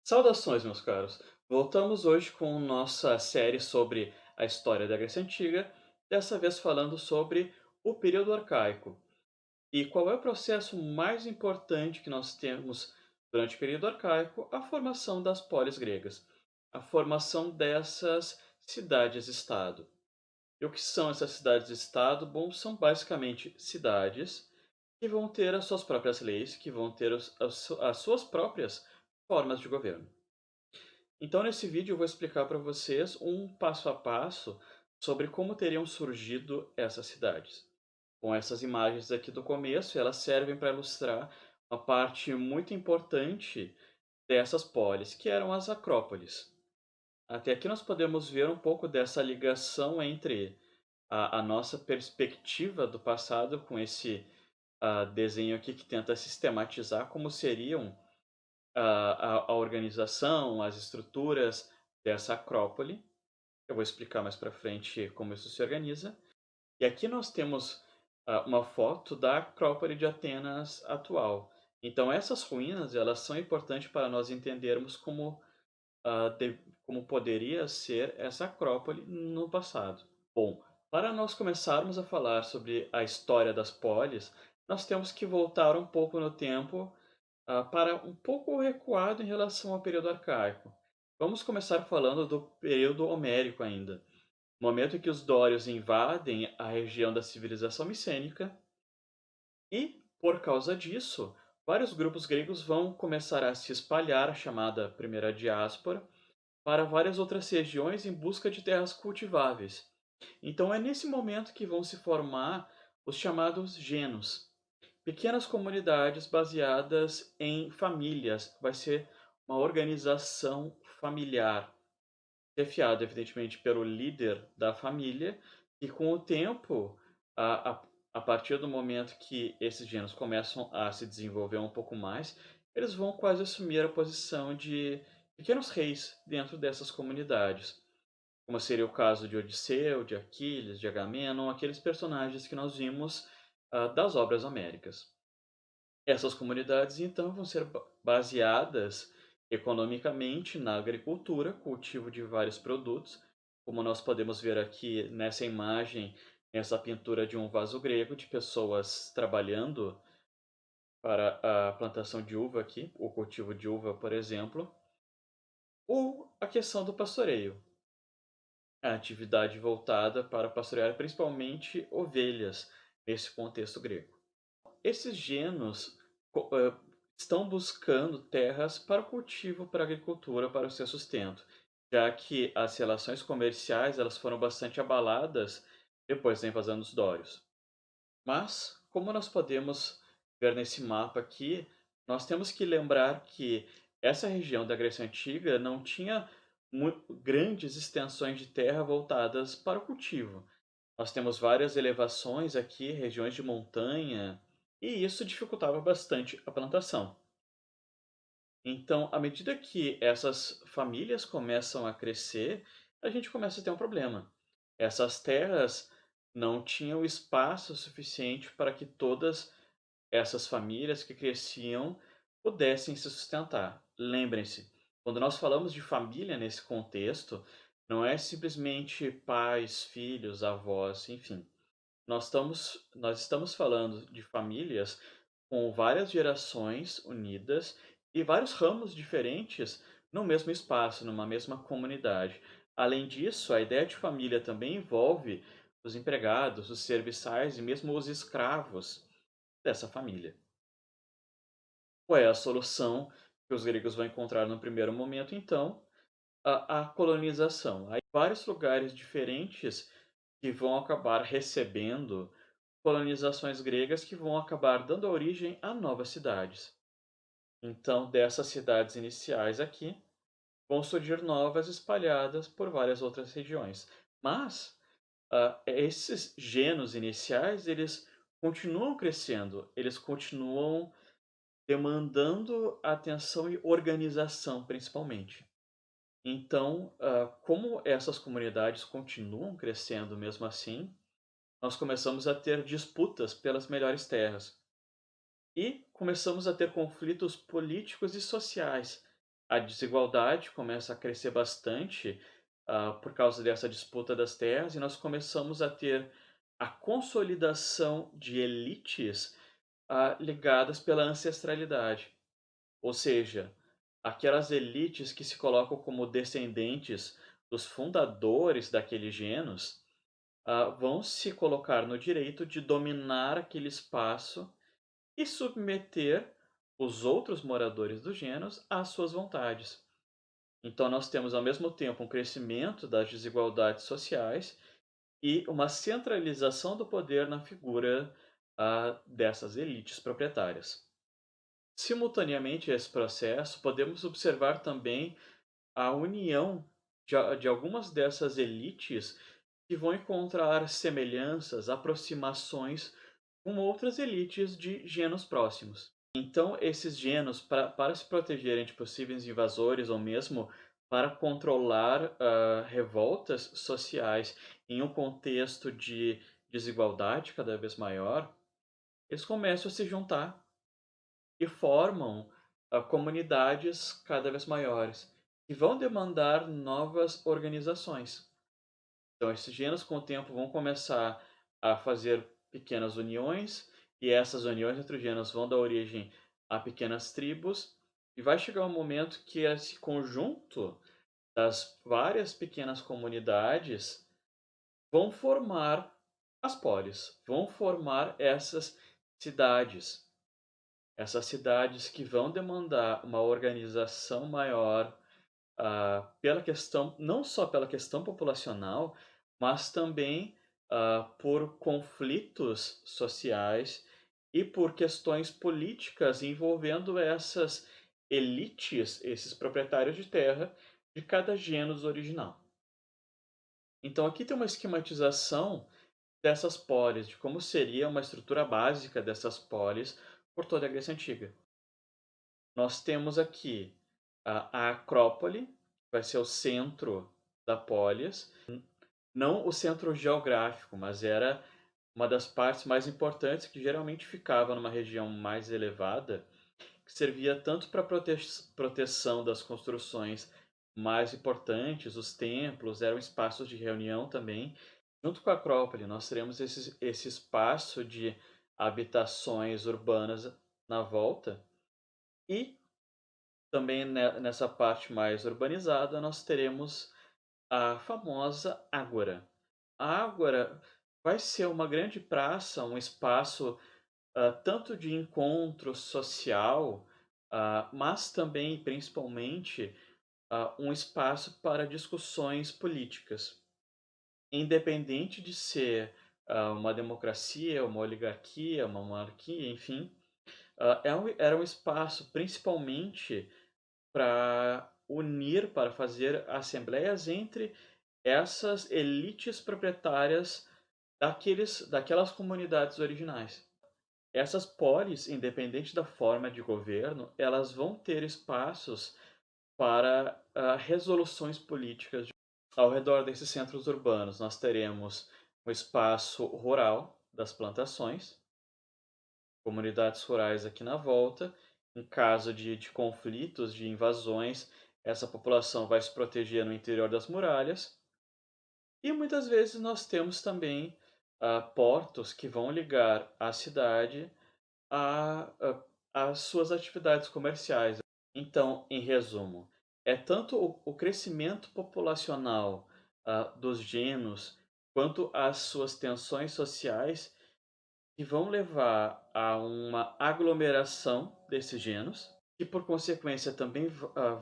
Saudações, meus caros! Voltamos hoje com nossa série sobre a história da Grécia Antiga, dessa vez falando sobre o período arcaico. E qual é o processo mais importante que nós temos durante o período arcaico? A formação das polis gregas, a formação dessas cidades-estado. E o que são essas cidades-estado? Bom, são basicamente cidades que vão ter as suas próprias leis, que vão ter as suas próprias formas de governo. Então, nesse vídeo, eu vou explicar para vocês um passo a passo sobre como teriam surgido essas cidades. Com essas imagens aqui do começo, elas servem para ilustrar uma parte muito importante dessas polis, que eram as acrópolis. Até aqui nós podemos ver um pouco dessa ligação entre a nossa perspectiva do passado com esse desenho aqui que tenta sistematizar como seriam a organização, as estruturas dessa acrópole. Eu vou explicar mais para frente como isso se organiza. E aqui nós temos uma foto da Acrópole de Atenas atual. Então essas ruínas elas são importantes para nós entendermos como poderia ser essa Acrópole no passado. Bom, para nós começarmos a falar sobre a história das polis, nós temos que voltar um pouco no tempo para um pouco recuado em relação ao período arcaico. Vamos começar falando do período homérico ainda, momento em que os dórios invadem a região da civilização micênica e, por causa disso, vários grupos gregos vão começar a se espalhar, a chamada primeira diáspora, para várias outras regiões em busca de terras cultiváveis. Então é nesse momento que vão se formar os chamados genos, pequenas comunidades baseadas em famílias. Vai ser uma organização familiar, chefiada evidentemente pelo líder da família, e com o tempo, a, a, a partir do momento que esses gêneros começam a se desenvolver um pouco mais, eles vão quase assumir a posição de pequenos reis dentro dessas comunidades, como seria o caso de Odisseu, de Aquiles, de Agamenon, aqueles personagens que nós vimos das obras homéricas. Essas comunidades, então, vão ser baseadas economicamente na agricultura, cultivo de vários produtos, como nós podemos ver aqui nessa imagem, essa pintura de um vaso grego de pessoas trabalhando para a plantação de uva aqui, o cultivo de uva, por exemplo, ou a questão do pastoreio, a atividade voltada para pastorear principalmente ovelhas nesse contexto grego. Esses genos estão buscando terras para o cultivo, para a agricultura, para o seu sustento, já que as relações comerciais elas foram bastante abaladas depois da invasão dos dórios. Mas, como nós podemos ver nesse mapa aqui, nós temos que lembrar que essa região da Grécia Antiga não tinha grandes extensões de terra voltadas para o cultivo. Nós temos várias elevações aqui, regiões de montanha, e isso dificultava bastante a plantação. Então, à medida que essas famílias começam a crescer, a gente começa a ter um problema. Essas terras não tinham espaço suficiente para que todas essas famílias que cresciam pudessem se sustentar. Lembrem-se, quando nós falamos de família nesse contexto, não é simplesmente pais, filhos, avós, enfim. Nós estamos falando de famílias com várias gerações unidas e vários ramos diferentes no mesmo espaço, numa mesma comunidade. Além disso, a ideia de família também envolve os empregados, os serviçais e mesmo os escravos dessa família. Qual é a solução que os gregos vão encontrar no primeiro momento, então? A colonização. Há vários lugares diferentes que vão acabar recebendo colonizações gregas que vão acabar dando origem a novas cidades. Então, dessas cidades iniciais aqui, vão surgir novas espalhadas por várias outras regiões. Mas esses genos iniciais, eles continuam crescendo, eles continuam demandando atenção e organização, principalmente. Então, como essas comunidades continuam crescendo mesmo assim, nós começamos a ter disputas pelas melhores terras. E começamos a ter conflitos políticos e sociais a desigualdade começa a crescer bastante, por causa dessa disputa das terras, e nós começamos a ter a consolidação de elites, ligadas pela ancestralidade. Ou seja, aquelas elites que se colocam como descendentes dos fundadores daquele genus, vão se colocar no direito de dominar aquele espaço e submeter os outros moradores do genus às suas vontades. Então, nós temos ao mesmo tempo um crescimento das desigualdades sociais e uma centralização do poder na figura, dessas elites proprietárias. Simultaneamente a esse processo, podemos observar também a união de algumas dessas elites que vão encontrar semelhanças, aproximações com outras elites de genos próximos. Então, esses genos, para se protegerem de possíveis invasores ou mesmo para controlar revoltas sociais em um contexto de desigualdade cada vez maior, eles começam a se juntar e formam comunidades cada vez maiores, que vão demandar novas organizações. Então, esses genos, com o tempo, vão começar a fazer pequenas uniões, e essas uniões entre os genos vão dar origem a pequenas tribos, e vai chegar um momento que esse conjunto das várias pequenas comunidades vão formar as polis, vão formar essas cidades que vão demandar uma organização maior, pela questão, não só pela questão populacional, mas também por conflitos sociais e por questões políticas envolvendo essas elites, esses proprietários de terra de cada genus original. Então aqui tem uma esquematização dessas polis, de como seria uma estrutura básica dessas polis por toda a Grécia Antiga. Nós temos aqui a Acrópole, que vai ser o centro da polis, não o centro geográfico, mas era uma das partes mais importantes que geralmente ficava numa região mais elevada, que servia tanto para proteção das construções mais importantes, os templos, eram espaços de reunião também. Junto com a Acrópole, nós teremos esse espaço de habitações urbanas na volta, e também nessa parte mais urbanizada, nós teremos a famosa Ágora. A Ágora vai ser uma grande praça, um espaço tanto de encontro social, mas também e principalmente um espaço para discussões políticas. Independente de ser uma democracia, uma oligarquia, uma monarquia, enfim, era um espaço principalmente para unir, para fazer assembleias entre essas elites proprietárias daquelas comunidades originais. Essas polis, independente da forma de governo, elas vão ter espaços para resoluções políticas. Ao redor desses centros urbanos, nós teremos o espaço rural das plantações, comunidades rurais aqui na volta. Em caso de conflitos, de invasões, essa população vai se proteger no interior das muralhas. E muitas vezes nós temos também portos que vão ligar a cidade às suas atividades comerciais. Então, em resumo, é tanto o crescimento populacional dos genos, quanto as suas tensões sociais que vão levar a uma aglomeração desses genos, que por consequência também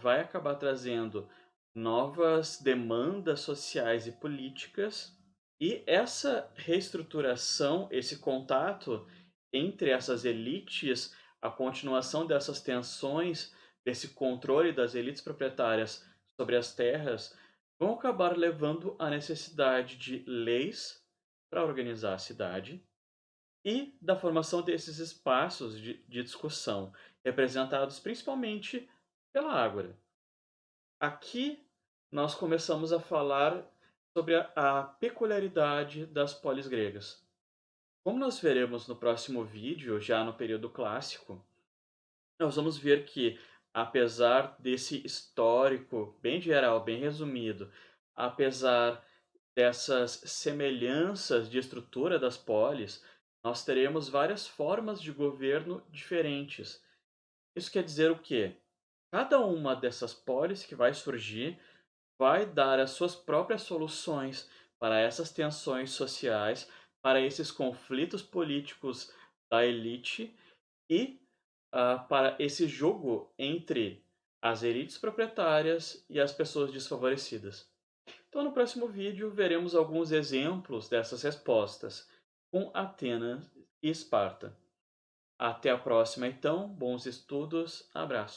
vai acabar trazendo novas demandas sociais e políticas, e essa reestruturação, esse contato entre essas elites, a continuação dessas tensões, desse controle das elites proprietárias sobre as terras, vão acabar levando à necessidade de leis para organizar a cidade e da formação desses espaços de discussão, representados principalmente pela Ágora. Aqui nós começamos a falar sobre a peculiaridade das polis gregas. Como nós veremos no próximo vídeo, já no período clássico, nós vamos ver que apesar desse histórico bem geral, bem resumido, apesar dessas semelhanças de estrutura das polis, nós teremos várias formas de governo diferentes. Isso quer dizer o quê? Cada uma dessas polis que vai surgir vai dar as suas próprias soluções para essas tensões sociais, para esses conflitos políticos da elite e para esse jogo entre as elites proprietárias e as pessoas desfavorecidas. Então, no próximo vídeo, veremos alguns exemplos dessas respostas com Atenas e Esparta. Até a próxima, então. Bons estudos. Abraços.